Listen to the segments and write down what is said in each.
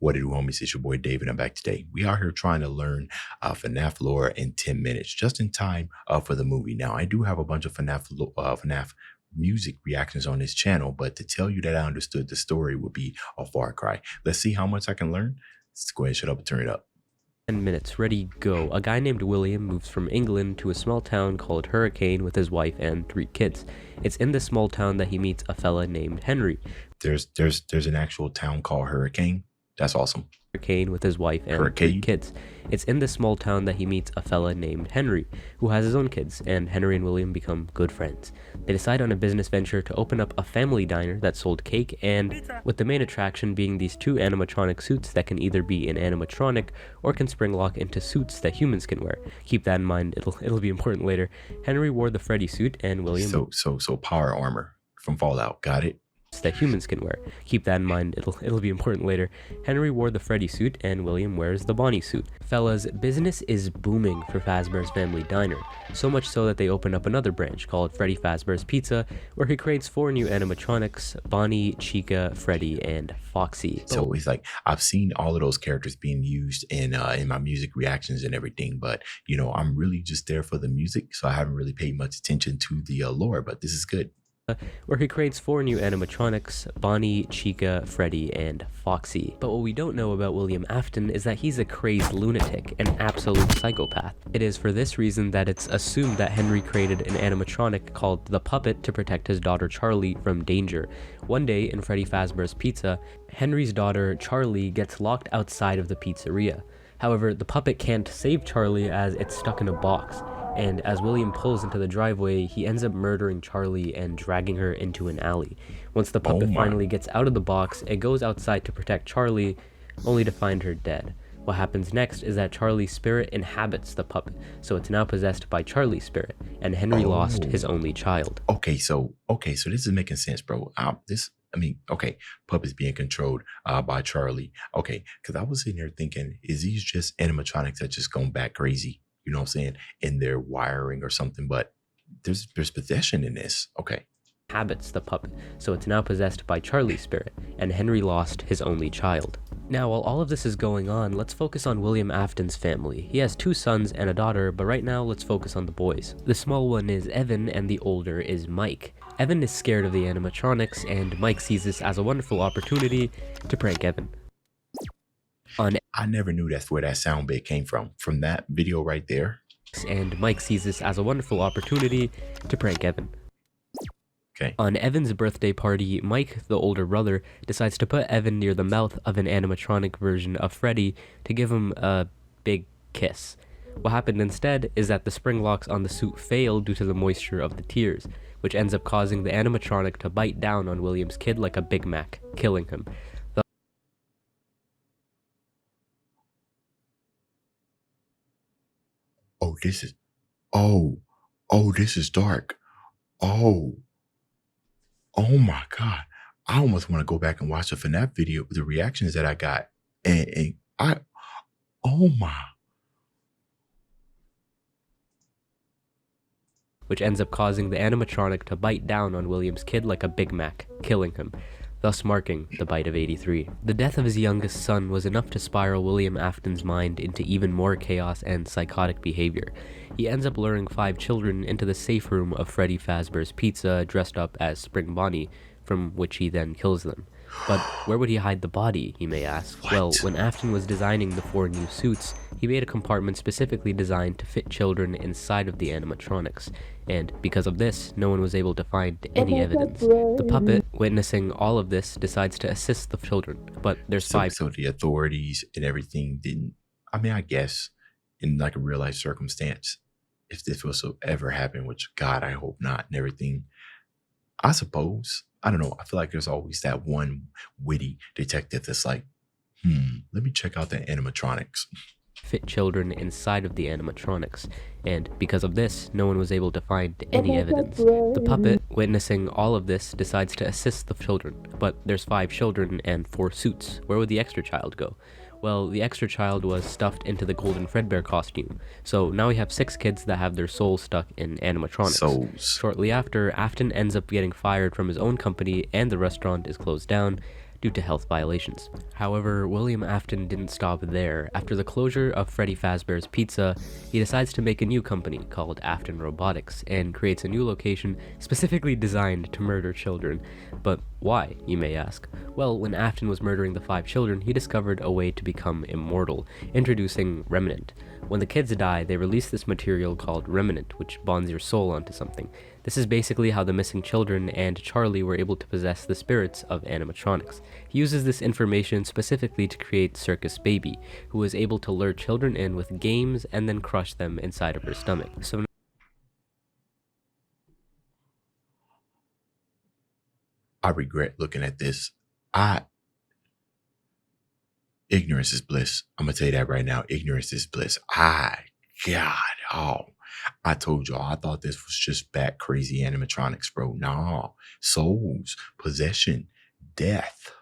What it do, homies? It's your boy Dave, and I'm back today. We are here trying to learn FNAF lore in 10 minutes, just in time for the movie. Now, I do have a bunch of FNAF music reactions on this channel, but to tell you that I understood the story would be a far cry. Let's see how much I can learn. Let's go ahead and shut up and turn it up. 10 minutes, ready, go. A guy named William moves from England to a small town called Hurricane with his wife and 3 kids. It's in this small town that he meets a fella named Henry. There's an actual town called Hurricane. That's awesome. Hurricane with his wife and 3 kids. It's in this small town that he meets a fella named Henry, who has his own kids, and Henry and William become good friends. They decide on a business venture to open up a family diner that sold cake, and with the main attraction being these 2 animatronic suits that can either be an animatronic or can spring lock into suits that humans can wear. Keep that in mind, it'll be important later. Henry wore the Freddy suit, and William So power armor from Fallout. Got it. That humans can wear. Keep that in mind, it'll be important later. Henry wore the Freddy suit and William wears the Bonnie suit. Fellas, business is booming for Fazbear's Family Diner, so much so that they open up another branch called Freddy Fazbear's Pizza, where he creates 4 new animatronics: Bonnie, Chica, Freddy, and Foxy. So it's like I've seen all of those characters being used in my music reactions and everything, but I'm really just there for the music, so I haven't really paid much attention to the lore, but this is good. Where he creates 4 new animatronics: Bonnie, Chica, Freddy, and Foxy. But what we don't know about William Afton is that he's a crazed lunatic, an absolute psychopath. It is for this reason that it's assumed that Henry created an animatronic called the Puppet to protect his daughter Charlie from danger. One day in Freddy Fazbear's Pizza, Henry's daughter Charlie gets locked outside of the pizzeria. However, the puppet can't save Charlie as it's stuck in a box. And as William pulls into the driveway, he ends up murdering Charlie and dragging her into an alley. Once the puppet finally gets out of the box, it goes outside to protect Charlie, only to find her dead. What happens next is that Charlie's spirit inhabits the puppet, so it's now possessed by Charlie's spirit, and Henry lost his only child. Okay, so this is making sense, bro. Puppets being controlled by Charlie. Okay, because I was sitting here thinking, is these just animatronics that just gone back crazy? You know what I'm saying? In their wiring or something, but there's possession in this. Okay. Habits the puppet, so it's now possessed by Charlie's spirit, and Henry lost his only child. Now, while all of this is going on, let's focus on William Afton's family. He has 2 sons and a daughter, but right now let's focus on the boys. The small one is Evan, and the older is Mike. Evan is scared of the animatronics, and Mike sees this as a wonderful opportunity to prank Evan. I never knew that's where that sound bit came from that video right there. And Mike sees this as a wonderful opportunity to prank Evan. Okay. On Evan's birthday party, Mike, the older brother, decides to put Evan near the mouth of an animatronic version of Freddy to give him a big kiss. What happened instead is that the spring locks on the suit fail due to the moisture of the tears, which ends up causing the animatronic to bite down on William's kid like a Big Mac, killing him. This is dark. Oh my God. I almost want to go back and watch the FNAF video, the reactions that I got. Oh my. Which ends up causing the animatronic to bite down on William's kid like a Big Mac, killing him, thus marking the bite of 83. The death of his youngest son was enough to spiral William Afton's mind into even more chaos and psychotic behavior. He ends up luring 5 children into the safe room of Freddy Fazbear's Pizza dressed up as Spring Bonnie, from which he then kills them. But where would he hide the body, you may ask? What? Well, when Afton was designing the 4 new suits, he made a compartment specifically designed to fit children inside of the animatronics, and because of this, no one was able to find any evidence. The puppet, witnessing all of this, decides to assist the children, but there's 5... So the authorities and everything didn't... I guess, in like a real life circumstance, if this was to ever happen, which God, I hope not, and everything, I suppose... I don't know. I feel like there's always that one witty detective that's like, let me check out the animatronics. Fit children inside of the animatronics, and because of this, no one was able to find any evidence. The puppet, witnessing all of this, decides to assist the children, but there's 5 children and 4 suits. Where would the extra child go? Well, the extra child was stuffed into the Golden Fredbear costume, so now we have 6 kids that have their souls stuck in animatronics. Souls. Shortly after, Afton ends up getting fired from his own company and the restaurant is closed down. due to health violations. However, William Afton didn't stop there. After the closure of Freddy Fazbear's Pizza, he decides to make a new company called Afton Robotics and creates a new location specifically designed to murder children. But why, you may ask? Well, when Afton was murdering the 5 children, he discovered a way to become immortal, introducing remnant. When the kids die, they release this material called remnant, which bonds your soul onto something. This is basically how the missing children and Charlie were able to possess the spirits of animatronics. He uses this information specifically to create Circus Baby, who is able to lure children in with games and then crush them inside of her stomach. So I regret looking at this. Ignorance is bliss. I'm gonna tell you that right now. Ignorance is bliss. I told y'all I thought this was just bat crazy animatronics, bro. Nah, souls, possession, death.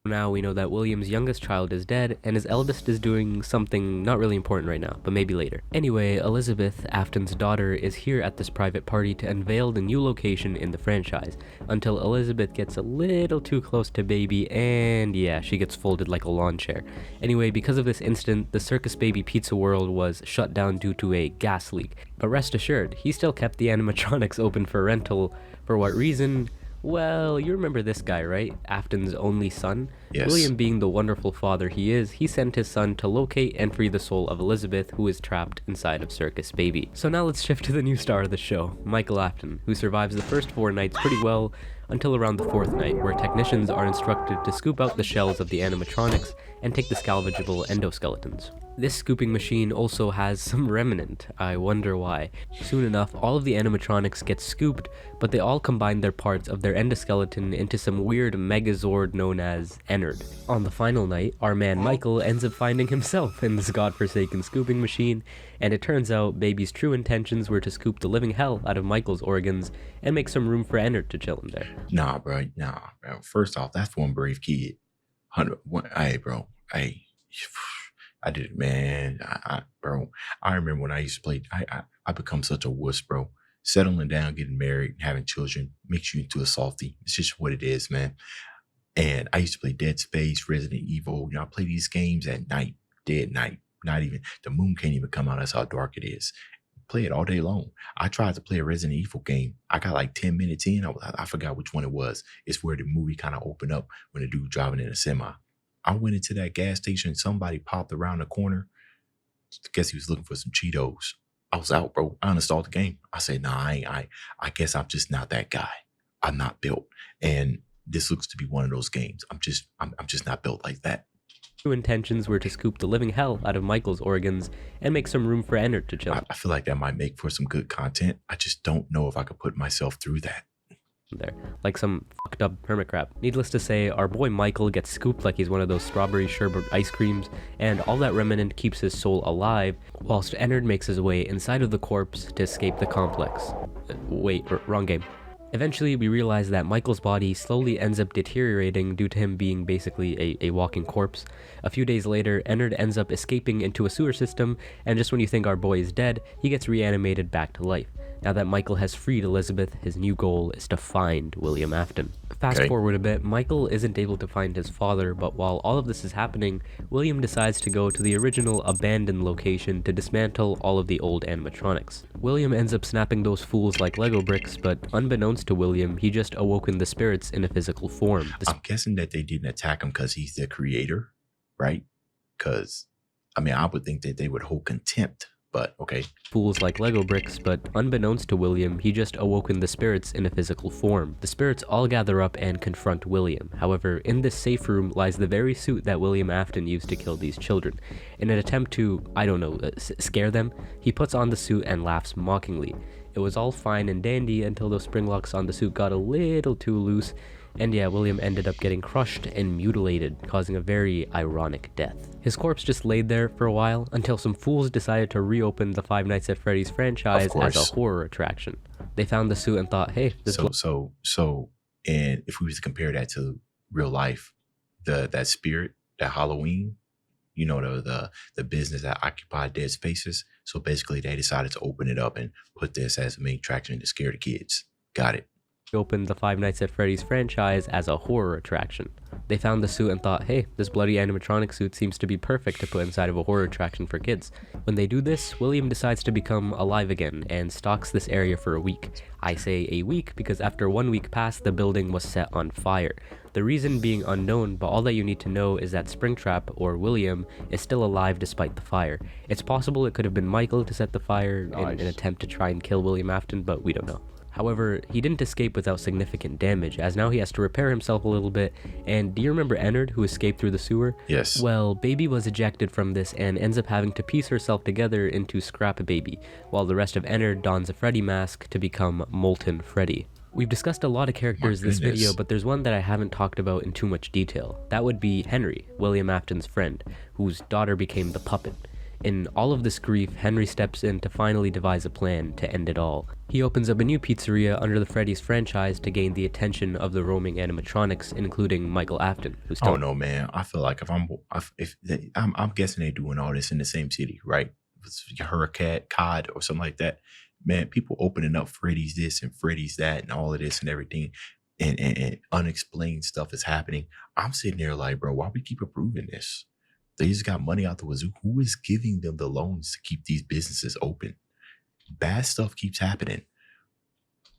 now we know that William's youngest child is dead, and his eldest is doing something not really important right now, but maybe later. Anyway, Elizabeth, Afton's daughter, is here at this private party to unveil the new location in the franchise, until Elizabeth gets a little too close to Baby, and yeah, she gets folded like a lawn chair. Anyway, because of this incident, the Circus Baby Pizza World was shut down due to a gas leak, but rest assured, he still kept the animatronics open for rental. For what reason? Well, you remember this guy, right? Afton's only son? Yes. William, being the wonderful father he is, he sent his son to locate and free the soul of Elizabeth, who is trapped inside of Circus Baby. So now let's shift to the new star of the show, Michael Afton, who survives the first 4 nights pretty well until around the 4th night, where technicians are instructed to scoop out the shells of the animatronics and take the salvageable endoskeletons. This scooping machine also has some remnant. I wonder why. Soon enough, all of the animatronics get scooped, but they all combine their parts of their endoskeleton into some weird megazord known as Ennard. On the final night, our man Michael ends up finding himself in this godforsaken scooping machine, and it turns out Baby's true intentions were to scoop the living hell out of Michael's organs and make some room for Ennard to chill in there. Nah, bro. First off, that's one brave kid. Hey, bro. Hey. I did it, man. Bro, I remember when I used to play, I become such a wuss, bro. Settling down, getting married, having children makes you into a softy. It's just what it is, man. And I used to play Dead Space, Resident Evil. You know, I play these games at night, dead night. Not even, the moon can't even come out. That's how dark it is. Play it all day long. I tried to play a Resident Evil game. I got like 10 minutes in. I forgot which one it was. It's where the movie kind of opened up when the dude driving in a semi. I went into that gas station. Somebody popped around the corner. I guess he was looking for some Cheetos. I was out, bro. I uninstalled the game. I said, nah, I guess I'm just not that guy. I'm not built. And this looks to be one of those games. I'm just not built like that. True intentions were to scoop the living hell out of Michael's organs and make some room for Ennard to chill. I feel like that might make for some good content. I just don't know if I could put myself through that. There, like some fucked up hermit crab. Needless to say, our boy Michael gets scooped like he's one of those strawberry sherbet ice creams, and all that remnant keeps his soul alive, whilst Ennard makes his way inside of the corpse to escape the complex. Wait, wrong game. Eventually, we realize that Michael's body slowly ends up deteriorating due to him being basically a walking corpse. A few days later, Ennard ends up escaping into a sewer system, and just when you think our boy is dead, he gets reanimated back to life. Now that Michael has freed Elizabeth, his new goal is to find William Afton. Fast forward a bit, Michael isn't able to find his father, but while all of this is happening, William decides to go to the original abandoned location to dismantle all of the old animatronics. William ends up snapping those fools like Lego bricks, but unbeknownst to William, he just awoken the spirits in a physical form. I'm guessing that they didn't attack him because he's the creator, right? Because, I mean, I would think that they would hold contempt. But okay. Fools like Lego bricks, but unbeknownst to William, he just awoken the spirits in a physical form. The spirits all gather up and confront William. However, in this safe room lies the very suit that William Afton used to kill these children. In an attempt to, scare them, he puts on the suit and laughs mockingly. It was all fine and dandy until those spring locks on the suit got a little too loose, and yeah, William ended up getting crushed and mutilated, causing a very ironic death. His corpse just laid there for a while until some fools decided to reopen the Five Nights at Freddy's franchise as a horror attraction. They found the suit and thought, hey, this and if we was to compare that to real life, that spirit, that Halloween, you know, the business that occupied dead spaces. So basically they decided to open it up and put this as a main attraction to scare the kids. Got it. opened the Five Nights at Freddy's franchise as a horror attraction. They found the suit and thought, hey, this bloody animatronic suit seems to be perfect to put inside of a horror attraction for kids. When they do this, William decides to become alive again and stalks this area for a week. I say a week because after 1 week passed, the building was set on fire. The reason being unknown, but all that you need to know is that Springtrap, or William, is still alive despite the fire. It's possible it could have been Michael to set the fire in an attempt to try and kill William Afton, but we don't know. However, he didn't escape without significant damage, as now he has to repair himself a little bit. And do you remember Ennard, who escaped through the sewer? Yes. Well, Baby was ejected from this and ends up having to piece herself together into Scrap Baby, while the rest of Ennard dons a Freddy mask to become Molten Freddy. We've discussed a lot of characters this video, but there's one that I haven't talked about in too much detail. That would be Henry, William Afton's friend, whose daughter became the puppet. In all of this grief, Henry steps in to finally devise a plan to end it all. He opens up a new pizzeria under the Freddy's franchise to gain the attention of the roaming animatronics, including Michael Afton, who's still— Oh no, man! I feel like I'm guessing they're doing all this in the same city, right? If it's Hurricane, COD, or something like that. Man, people opening up Freddy's this and Freddy's that and all of this and everything, and unexplained stuff is happening. I'm sitting there like, bro, why we keep approving this? They just got money out the wazoo. Who is giving them the loans to keep these businesses open? Bad stuff keeps happening.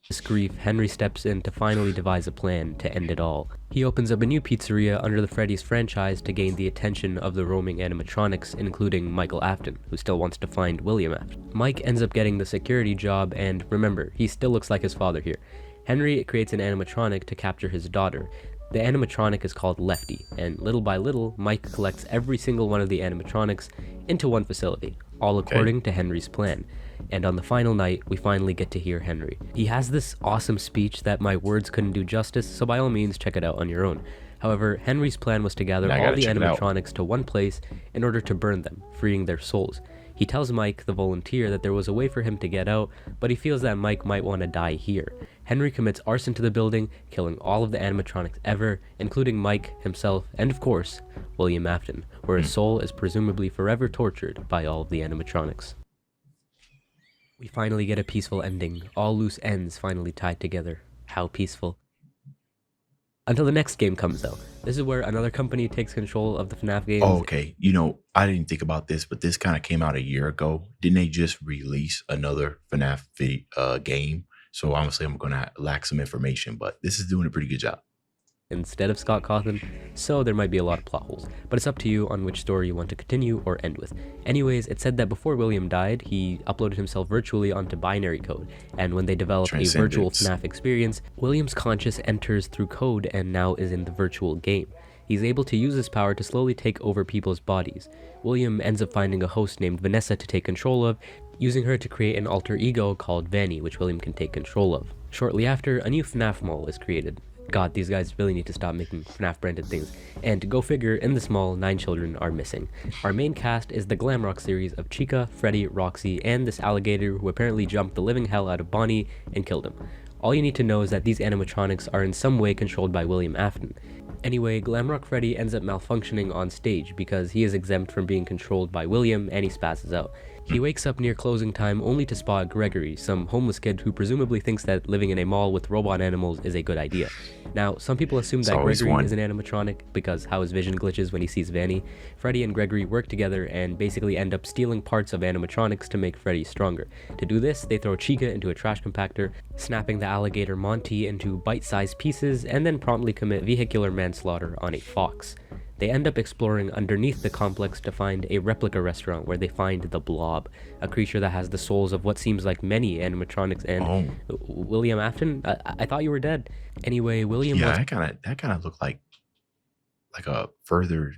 This grief, Henry steps in to finally devise a plan to end it all. He opens up a new pizzeria under the Freddy's franchise to gain the attention of the roaming animatronics, including Michael Afton, who still wants to find William Afton. Mike ends up getting the security job, and remember, he still looks like his father here. Henry creates an animatronic to capture his daughter. The animatronic is called Lefty, and little by little, Mike collects every single one of the animatronics into one facility, all according to Henry's plan. And on the final night, we finally get to hear Henry. He has this awesome speech that my words couldn't do justice, so by all means, check it out on your own. However, Henry's plan was to gather all the animatronics to one place in order to burn them, freeing their souls. He tells Mike, the volunteer, that there was a way for him to get out, but he feels that Mike might want to die here. Henry commits arson to the building, killing all of the animatronics ever, including Mike, himself, and of course, William Afton, where his soul is presumably forever tortured by all of the animatronics. We finally get a peaceful ending, all loose ends finally tied together. How peaceful. Until the next game comes out. This is where another company takes control of the FNAF games. Oh, okay. You know, I didn't think about this, but this kind of came out a year ago. Didn't they just release another FNAF game? So honestly, I'm going to lack some information, but this is doing a pretty good job. Instead of Scott Cawthon, so there might be a lot of plot holes, but it's up to you on which story you want to continue or end with. Anyways, it said that before William died, he uploaded himself virtually onto binary code, and when they developed a virtual FNAF experience, William's conscious enters through code and now is in the virtual game. He's able to use his power to slowly take over people's bodies. William ends up finding a host named Vanessa to take control of, using her to create an alter ego called Vanny, which William can take control of. Shortly after, a new FNAF mall is created. God, these guys really need to stop making FNAF branded things. And go figure, in this mall, 9 children are missing. Our main cast is the glam rock series of Chica, Freddy, Roxy, and this alligator who apparently jumped the living hell out of Bonnie and killed him. All you need to know is that these animatronics are in some way controlled by William Afton. Anyway, Glamrock Freddy ends up malfunctioning on stage because he is exempt from being controlled by William and he spazzes out. He wakes up near closing time only to spot Gregory, some homeless kid who presumably thinks that living in a mall with robot animals is a good idea. Now, some people assume that Gregory is an animatronic because how his vision glitches when he sees Vanny. Freddy and Gregory work together and basically end up stealing parts of animatronics to make Freddy stronger. To do this, they throw Chica into a trash compactor, snapping the alligator Monty into bite-sized pieces, and then promptly commit vehicular manslaughter on a fox. They end up exploring underneath the complex to find a replica restaurant where they find the Blob, a creature that has the souls of what seems like many animatronics and William Afton. I thought you were dead. Anyway, William. Yeah, that kind of looked like a further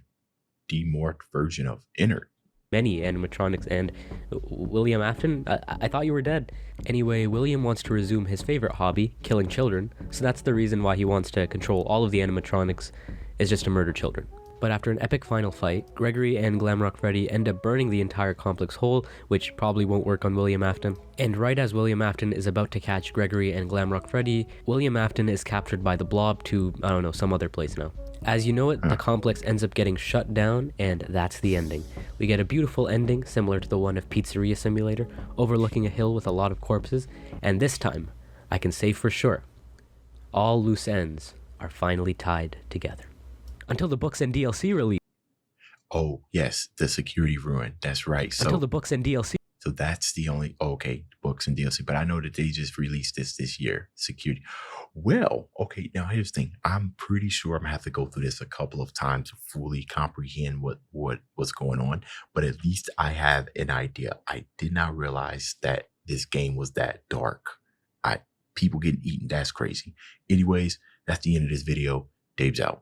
demorphed version of Ennard. Many animatronics and William Afton. I thought you were dead. Anyway, William wants to resume his favorite hobby, killing children. So that's the reason why he wants to control all of the animatronics, is just to murder children. But after an epic final fight, Gregory and Glamrock Freddy end up burning the entire complex whole, which probably won't work on William Afton. And right as William Afton is about to catch Gregory and Glamrock Freddy, William Afton is captured by the Blob to, I don't know, some other place now. As you know it, the complex ends up getting shut down, and that's the ending. We get a beautiful ending, similar to the one of Pizzeria Simulator, overlooking a hill with a lot of corpses, and this time, I can say for sure, all loose ends are finally tied together. Until the books and DLC release. Oh, yes, the security ruin. That's right. Until the books and DLC. So that's the only, okay, books and DLC. But I know that they just released this year, security. Well, okay, now here's the thing. I'm pretty sure I'm gonna have to go through this a couple of times to fully comprehend what's going on. But at least I have an idea. I did not realize that this game was that dark. People getting eaten, that's crazy. Anyways, that's the end of this video. Dave's out.